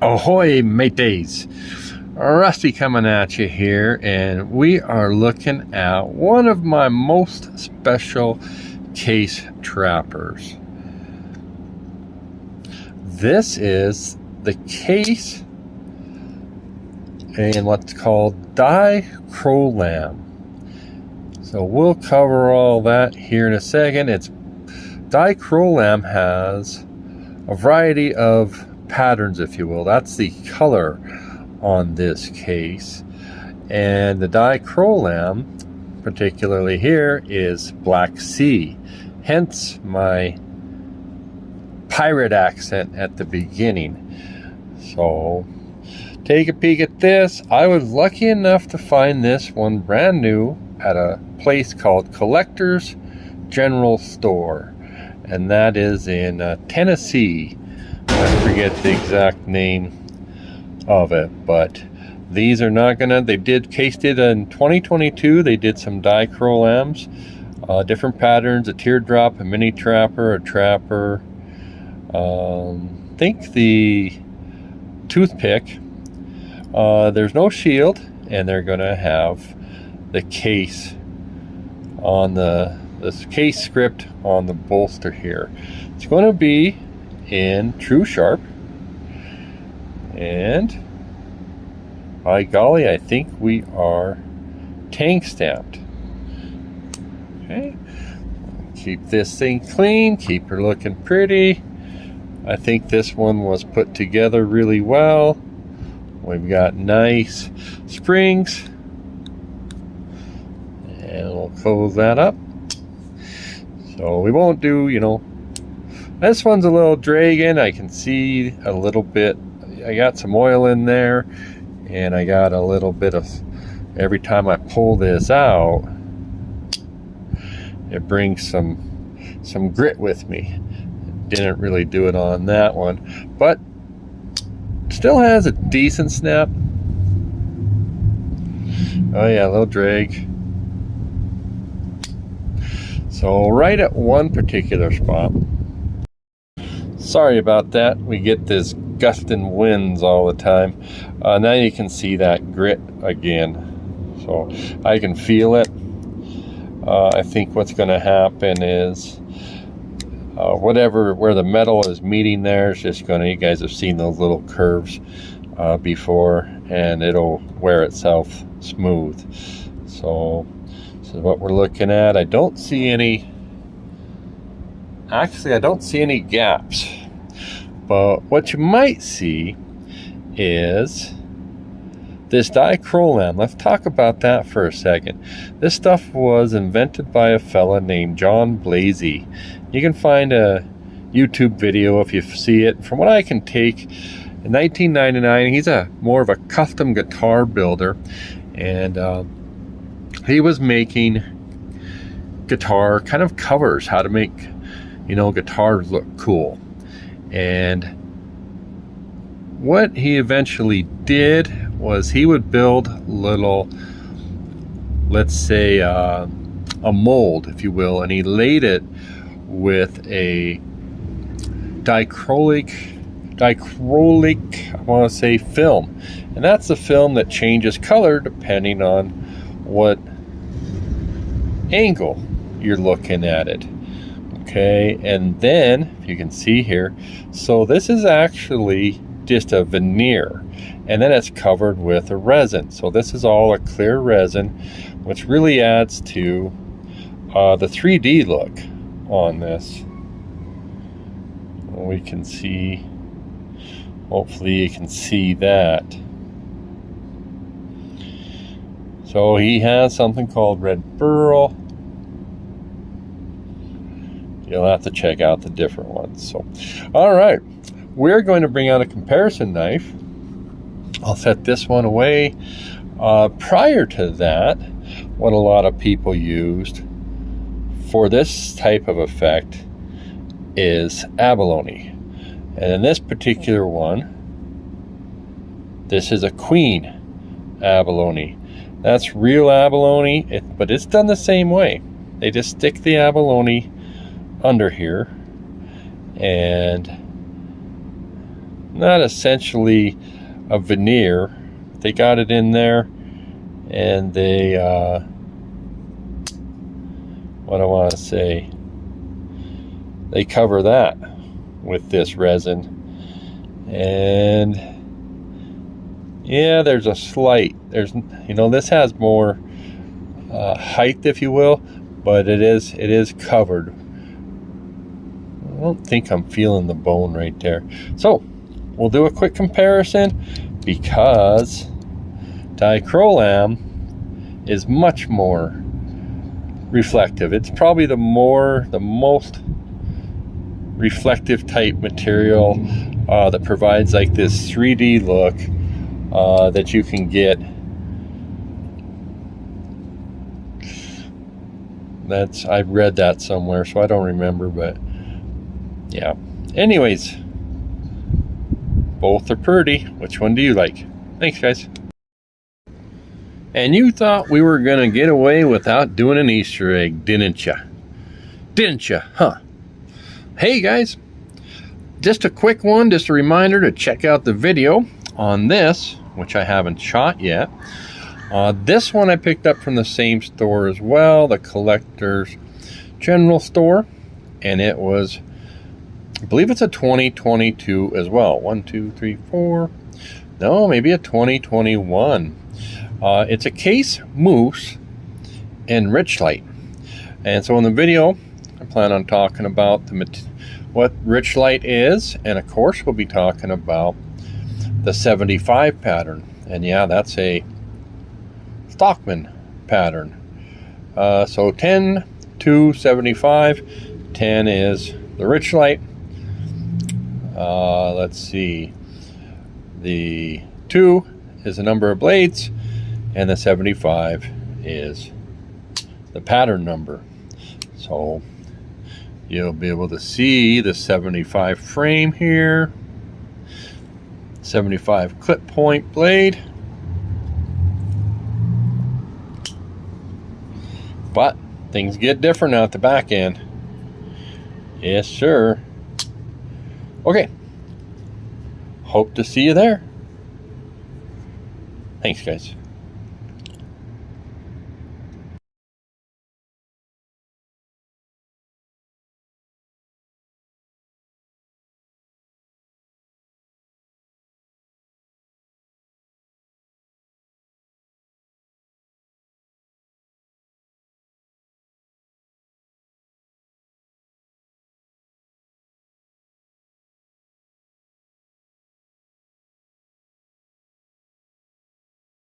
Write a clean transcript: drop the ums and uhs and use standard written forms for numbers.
Ahoy, mateys! Rusty coming at you here, and we are looking at one of my most special case trappers. This is the Case and what's called Dichrolam. So we'll cover all that here in a second. Dichrolam has a variety of patterns, if you will. That's the color on this case, and the Dichrolam particularly here is Black Sea, hence my pirate accent at the beginning. So take a peek at this. I was lucky enough to find this one brand new at a place called Collector's General Store, and that is in Tennessee. I forget the exact name of it, but these are not gonna, Case did in 2022, they did some Dichrolams, different patterns, a teardrop, a mini trapper, a trapper, think the toothpick, there's no shield, and they're gonna have the case on this case script on the bolster here. It's going to be in Tru-Sharp, and by golly, I think we are tank stamped. Okay, keep this thing clean, keep her looking pretty. I think this one was put together really well. We've got nice springs, and we'll close that up. So we won't do, this one's a little dragging. I can see a little bit. I got some oil in there, and I got a little bit of, every time I pull this out, it brings some grit with me. Didn't really do it on that one, but still has a decent snap. Oh yeah, a little drag. So right at one particular spot. Sorry about that. We get this gusting winds all the time. Now you can see that grit again. So I can feel it. I think what's going to happen is where the metal is meeting there is just going to, you guys have seen those little curves before, and it'll wear itself smooth. So this is what we're looking at. I don't see any gaps, but what you might see is this Dichrolam. Let's talk about that for a second. This stuff was invented by a fella named John Blazy. You can find a YouTube video if you see it. From what I can take, in 1999, he's more of a custom guitar builder, and he was making guitar kind of covers, how to make guitars look cool. And what he eventually did was he would build little, let's say a mold, if you will, and he laid it with a dichroic, I want to say, film. And that's the film that changes color depending on what angle you're looking at it. Okay, and then you can see here, so this is actually just a veneer, and then it's covered with a resin. So this is all a clear resin, which really adds to the 3D look on this. We can see, hopefully you can see that. So he has something called red burl. You'll have to check out the different ones. So, all right, we're going to bring out a comparison knife. I'll set this one away. Prior to that, what a lot of people used for this type of effect is abalone. And in this particular one, this is a queen abalone. That's real abalone, but it's done the same way. They just stick the abalone under here, and not essentially a veneer. They got it in there, and they what I want to say, they cover that with this resin. And yeah, there's a slight, this has more height, if you will, but it is covered. I don't think I'm feeling the bone right there. So we'll do a quick comparison, because Dichrolam is much more reflective. It's probably the most reflective type material that provides like this 3D look that you can get. I've read that somewhere, so I don't remember, but yeah. Anyways, both are pretty. Which one do you like? Thanks, guys. And you thought we were gonna get away without doing an Easter egg, didn't ya? Didn't ya, huh? Hey guys, just a quick one, just a reminder to check out the video on this, which I haven't shot yet. This one I picked up from the same store as well, the Collector's General Store, and it was, I believe it's a 2022 as well. 1, 2, 3, 4. No, maybe a 2021. It's a Case Mousse in Rich Light. And so in the video, I plan on talking about what Rich Light is, and of course we'll be talking about the 75 pattern. And yeah, that's a Stockman pattern. So 10 to 75. 10 is the Rich Light. Let's see. The 2 is the number of blades, and the 75 is the pattern number. So you'll be able to see the 75 frame here, 75 clip point blade. But things get different out the back end. Yes, sir. Okay. Hope to see you there. Thanks, guys.